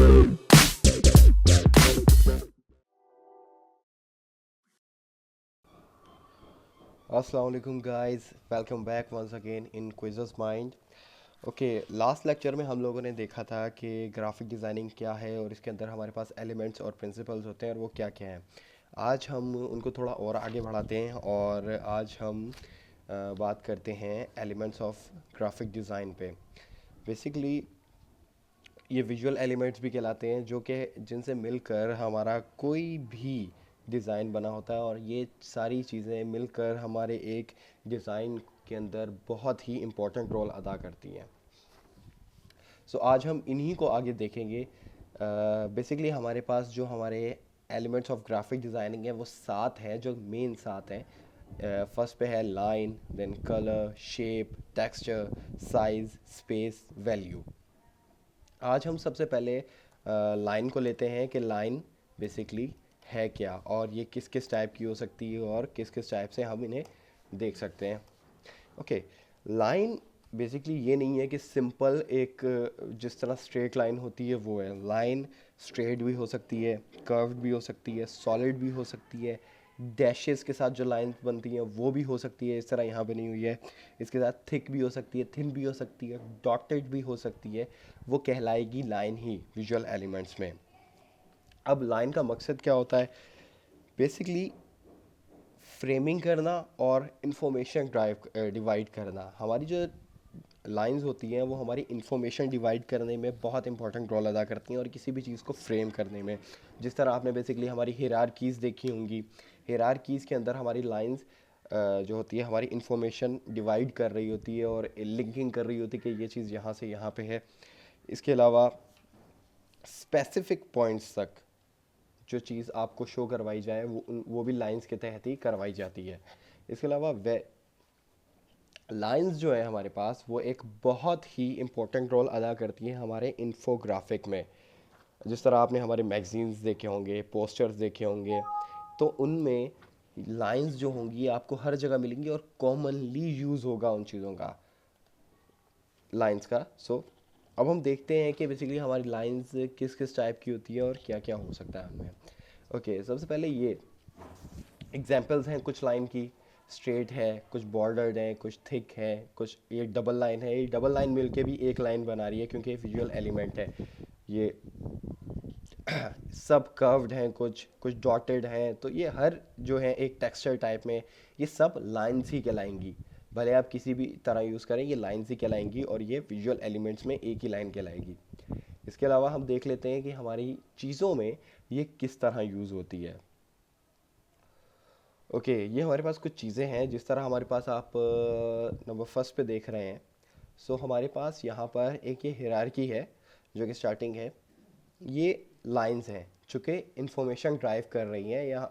अस्सलाम वालेकुम guys, welcome back once again in quiz's mind. Okay, last lecture में हम लोगों ने देखा था कि ग्राफिक डिज़ाइनिंग क्या है और इसके अंदर हमारे पास एलिमेंट्स और प्रिंसिपल्स होते हैं और वो क्या क्या हैं। आज हम उनको थोड़ा और आगे बढ़ाते हैं और आज हम बात करते हैं एलिमेंट्स ऑफ ग्राफिक डिज़ाइन पे। बेसिकली ये विजुअल एलिमेंट्स भी कहलाते हैं जो कि जिनसे मिलकर हमारा कोई भी डिज़ाइन बना होता है और ये सारी चीज़ें मिलकर हमारे एक डिज़ाइन के अंदर बहुत ही इम्पोर्टेंट रोल अदा करती हैं। सो आज हम इन्हीं को आगे देखेंगे। बेसिकली हमारे पास जो हमारे एलिमेंट्स ऑफ ग्राफिक डिज़ाइनिंग है वो 7 हैं, जो मेन 7 हैं। फर्स्ट पे है line, then colour, shape, texture, size, space, value. आज हम सबसे पहले लाइन को लेते हैं कि लाइन बेसिकली है क्या और ये किस किस टाइप की हो सकती है और किस किस टाइप से हम इन्हें देख सकते हैं। ओके, लाइन बेसिकली ये नहीं है कि सिंपल एक जिस तरह स्ट्रेट लाइन होती है वो है। लाइन स्ट्रेट भी हो सकती है, कर्व्ड भी हो सकती है, सॉलिड भी हो सकती है, डैशेस के साथ जो लाइन बनती हैं वो भी हो सकती है, इस तरह यहाँ बनी हुई है। इसके साथ थिक भी हो सकती है, थिन भी हो सकती है, डॉटेड भी हो सकती है। वो कहलाएगी लाइन ही विजुअल एलिमेंट्स में। अब लाइन का मकसद क्या होता है? बेसिकली फ्रेमिंग करना और इंफॉर्मेशन ड्राइव डिवाइड करना। हमारी जो लाइंस होती हैं वो हमारी इंफॉर्मेशन डिवाइड करने में बहुत इंपॉर्टेंट रोल अदा करती हैं और किसी भी चीज़ को फ्रेम करने में। जिस तरह आपने बेसिकली हमारी हिरारकीज़ देखी होंगी, हिरारकीज़ के अंदर हमारी लाइंस जो होती है हमारी इंफॉर्मेशन डिवाइड कर रही होती है और लिंकिंग कर रही होती है कि ये चीज़ यहाँ से यहाँ पे है। इसके अलावा स्पेसिफिक पॉइंट्स तक जो चीज़ आपको शो करवाई जाए वो भी लाइंस के तहत ही करवाई जाती है। इसके अलावा वे लाइंस जो है हमारे पास वो एक बहुत ही इम्पोर्टेंट रोल अदा करती हैं हमारे इन्फोग्राफिक में। जिस तरह आपने हमारे मैगजीन्स देखे होंगे, पोस्टर्स देखे होंगे, तो उनमें लाइंस जो होंगी आपको हर जगह मिलेंगी और कॉमनली यूज़ होगा उन चीज़ों का, लाइंस का। अब हम देखते हैं कि बेसिकली हमारी लाइंस किस किस टाइप की होती है और क्या क्या हो सकता है हमें। ओके, सबसे पहले ये एग्जाम्पल्स हैं कुछ लाइन की। स्ट्रेट है, कुछ बॉर्डर्ड है, कुछ थिक है, कुछ ये डबल लाइन है। ये डबल लाइन मिलके भी एक लाइन बना रही है क्योंकि ये विजुअल एलिमेंट है। ये सब कर्व्ड हैं, कुछ कुछ डॉटेड हैं, तो ये हर जो है एक टेक्सचर टाइप में ये सब लाइंस ही कहलाएंगी। भले आप किसी भी तरह यूज़ करें, ये लाइंस ही कहलाएंगी और ये विजुअल एलिमेंट्स में एक ही लाइन कहलाएगी। इसके अलावा हम देख लेते हैं कि हमारी चीज़ों में ये किस तरह यूज़ होती है। ओके, ये हमारे पास कुछ चीज़ें हैं। जिस तरह हमारे पास आप नंबर फर्स्ट पे देख रहे हैं। हमारे पास यहाँ पर एक ये हिरारकी है जो कि स्टार्टिंग है। ये लाइंस हैं चूँकि इंफॉर्मेशन ड्राइव कर रही हैं। या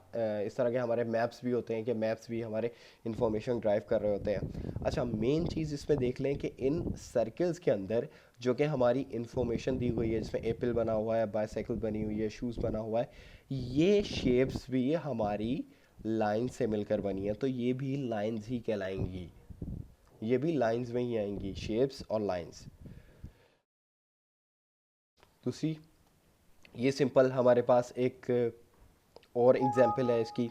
इस तरह के हमारे मैप्स भी होते हैं कि मैप्स भी हमारे इंफॉर्मेशन ड्राइव कर रहे होते हैं। अच्छा, मेन चीज़ इसमें देख लें कि इन सर्कल्स के अंदर जो कि हमारी इंफॉर्मेशन दी हुई है, जिसमें एप्पल बना हुआ है, बाईसाइकिल बनी हुई है, शूज़ बना हुआ है, ये शेप्स भी हमारी लाइन से मिलकर बनी है, तो ये भी लाइंस ही कहलाएंगी। ये भी लाइंस में ही आएंगी, शेप्स और लाइंस। दूसरी, ये सिंपल हमारे पास एक और एग्जाम्पल है इसकी।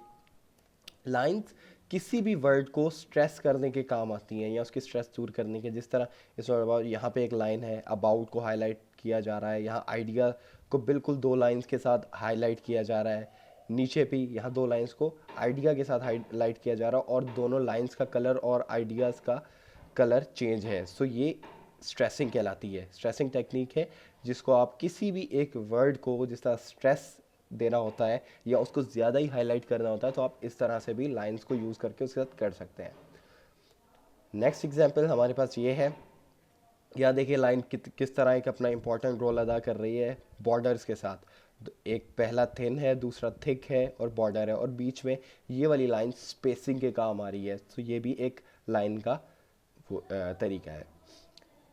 लाइंस किसी भी वर्ड को स्ट्रेस करने के काम आती हैं या उसकी स्ट्रेस दूर करने के। जिस तरह इस अबाउट, यहाँ पे एक लाइन है, अबाउट को हाईलाइट किया जा रहा है, यहाँ आइडिया को बिल्कुल दो लाइंस के साथ हाईलाइट किया जा रहा है। नीचे भी यहाँ दो लाइंस को आइडिया के साथ हाईलाइट किया जा रहा है और दोनों लाइंस का कलर और आइडियाज़ का कलर चेंज है। ये स्ट्रेसिंग कहलाती है, स्ट्रेसिंग टेक्निक है, जिसको आप किसी भी एक वर्ड को जिस तरह स्ट्रेस देना होता है या उसको ज़्यादा ही हाईलाइट करना होता है तो आप इस तरह से भी लाइंस को यूज़ करके उसके साथ कर सकते हैं। नेक्स्ट एग्जांपल हमारे पास ये है। यहाँ देखिए लाइन किस तरह एक अपना इंपॉर्टेंट रोल अदा कर रही है बॉर्डर्स के साथ। एक पहला थिन है, दूसरा थिक है और बॉर्डर है, और बीच में ये वाली लाइन स्पेसिंग के काम आ रही है। ये भी एक लाइन का तरीका है।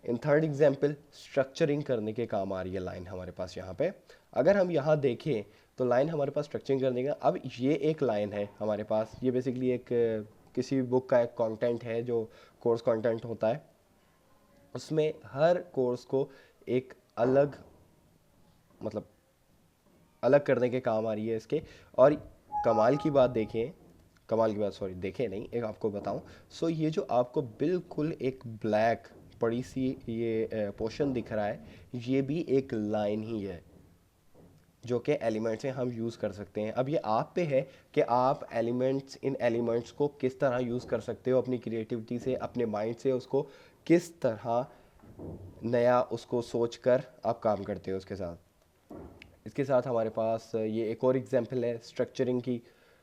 इन थर्ड एग्जाम्पल, स्ट्रक्चरिंग करने के काम आ रही है लाइन हमारे पास यहाँ पे। अगर हम यहाँ देखें तो लाइन हमारे पास स्ट्रक्चरिंग करने का, अब ये एक लाइन है हमारे पास। ये बेसिकली एक किसी भी बुक का एक कंटेंट है जो कोर्स कंटेंट होता है। उसमें हर कोर्स को एक अलग मतलब अलग करने के काम आ रही है इसके। और कमाल की बात देखें, कमाल की बात सॉरी देखें नहीं, एक आपको बताऊं। सो ये जो आपको बिल्कुल एक ब्लैक बड़ी सी ये पोर्शन दिख रहा है, ये भी एक लाइन ही है जो कि एलिमेंट्स हैं, हम यूज़ कर सकते हैं। अब ये आप पे है कि आप एलिमेंट्स, इन एलिमेंट्स को किस तरह यूज़ कर सकते हो अपनी क्रिएटिविटी से, अपने माइंड से उसको किस तरह नया उसको सोच कर आप काम करते हो उसके साथ। इसके साथ हमारे पास ये एक और एग्जांपल है स्ट्रक्चरिंग की।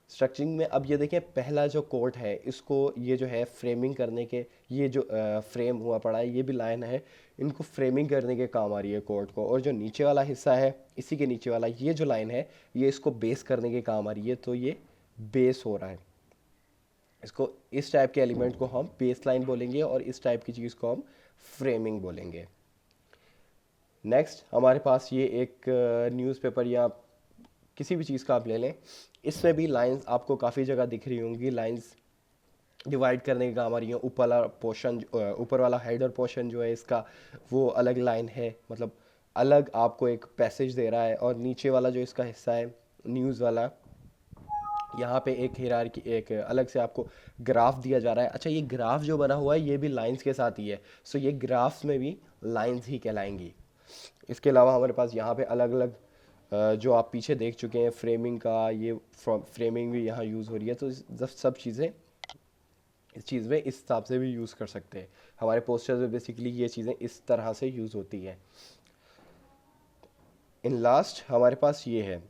स्ट्रक्चरिंग में अब ये देखें, पहला जो कोट है इसको ये जो है फ्रेमिंग करने के, ये जो फ्रेम हुआ पड़ा है ये भी लाइन है, इनको फ्रेमिंग करने के काम आ रही है कोट को। और जो नीचे वाला हिस्सा है, इसी के नीचे वाला ये जो लाइन है, ये इसको बेस करने के काम आ रही है। तो ये बेस हो रहा है, इसको इस टाइप के एलिमेंट को हम बेस लाइन बोलेंगे और इस टाइप की चीज़ को हम फ्रेमिंग बोलेंगे। नेक्स्ट हमारे पास ये एक न्यूज़पेपर या किसी भी चीज़ का आप ले लें, इसमें भी लाइंस आपको काफ़ी जगह दिख रही होंगी। लाइंस डिवाइड करने के काम आ रही है। ऊपर वाला पोर्शन, ऊपर वाला हेडर पोर्शन जो है इसका, वो अलग लाइन है, मतलब अलग आपको एक पैसेज दे रहा है। और नीचे वाला जो इसका हिस्सा है न्यूज़ वाला, यहाँ पे एक हिरार्की, एक अलग से आपको ग्राफ दिया जा रहा है। अच्छा, ये ग्राफ जो बना हुआ है ये भी लाइंस के साथ ही है, सो ये ग्राफ्स में भी लाइंस ही कहलाएंगी। इसके अलावा हमारे पास यहाँ पे अलग अलग जो आप पीछे देख चुके हैं फ्रेमिंग का, ये फ्रेमिंग भी यहाँ यूज़ हो रही है। तो सब चीज़ें इस चीज़ में इस हिसाब से भी यूज़ कर सकते हैं। हमारे पोस्टर्स में बेसिकली ये चीज़ें इस तरह से यूज़ होती हैं। इन लास्ट हमारे पास ये है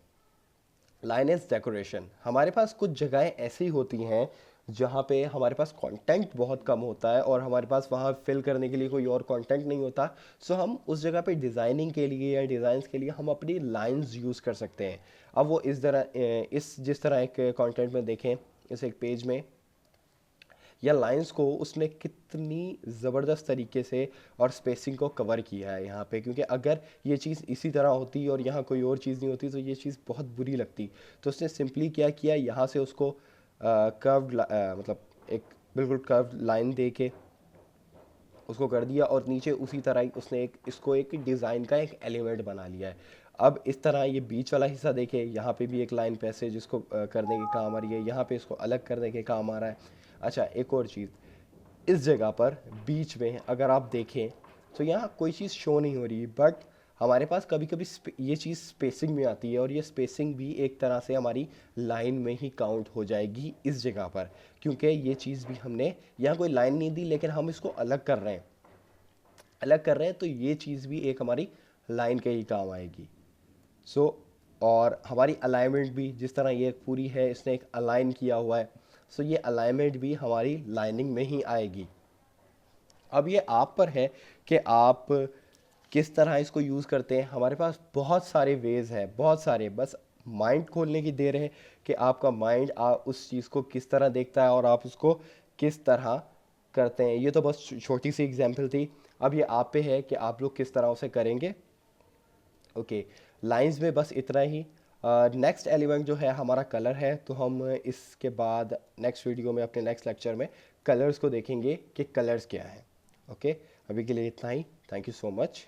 लाइनेज डेकोरेशन। हमारे पास कुछ जगहें ऐसी होती हैं जहाँ पे हमारे पास कंटेंट बहुत कम होता है और हमारे पास वहाँ फिल करने के लिए कोई और कंटेंट नहीं होता। सो हम उस जगह पे डिज़ाइनिंग के लिए या डिज़ाइंस के लिए हम अपनी लाइंस यूज़ कर सकते हैं। अब वो इस तरह, इस जिस तरह एक कंटेंट में देखें, इस एक पेज में या लाइंस को उसने कितनी ज़बरदस्त तरीके से और स्पेसिंग को कवर किया है यहाँ पे। क्योंकि अगर ये चीज़ इसी तरह होती और यहाँ कोई और चीज़ नहीं होती तो ये चीज़ बहुत बुरी लगती। तो उसने सिंपली क्या किया, यहाँ से उसको कर्व्ड, मतलब एक बिल्कुल कर्व्ड लाइन दे के उसको कर दिया और नीचे उसी तरह ही उसने एक इसको एक डिज़ाइन का एक एलिमेंट बना लिया है। अब इस तरह ये बीच वाला हिस्सा देखे, यहाँ पे भी एक लाइन पैसेज इसको करने के काम आ रही है, यहाँ पे इसको अलग करने के काम आ रहा है। अच्छा, एक और चीज़, इस जगह पर बीच में अगर आप देखें तो यहाँ कोई चीज़ शो नहीं हो रही, बट हमारे पास कभी कभी ये चीज़ स्पेसिंग में आती है और ये स्पेसिंग भी एक तरह से हमारी लाइन में ही काउंट हो जाएगी इस जगह पर। क्योंकि ये चीज़ भी हमने यहाँ कोई लाइन नहीं दी लेकिन हम इसको अलग कर रहे हैं, अलग कर रहे हैं, तो ये चीज़ भी एक हमारी लाइन के ही काम आएगी। सो और हमारी अलाइनमेंट भी जिस तरह ये पूरी है, इसने एक अलाइन किया हुआ है, सो ये अलाइनमेंट भी हमारी लाइनिंग में ही आएगी। अब ये आप पर है कि आप किस तरह इसको यूज़ करते हैं। हमारे पास बहुत सारे वेज़ हैं, बहुत सारे, बस माइंड खोलने की देर है कि आपका माइंड उस चीज़ को किस तरह देखता है और आप उसको किस तरह करते हैं। ये तो बस छोटी सी एग्जांपल थी। अब ये आप पे है कि आप लोग किस तरह उसे करेंगे। ओके, लाइंस में बस इतना ही। नेक्स्ट एलिमेंट जो है हमारा कलर है, तो हम इसके बाद नेक्स्ट वीडियो में, अपने नेक्स्ट लेक्चर में कलर्स को देखेंगे कि कलर्स क्या हैं। ओके, अभी के लिए इतना ही। Thank you so much.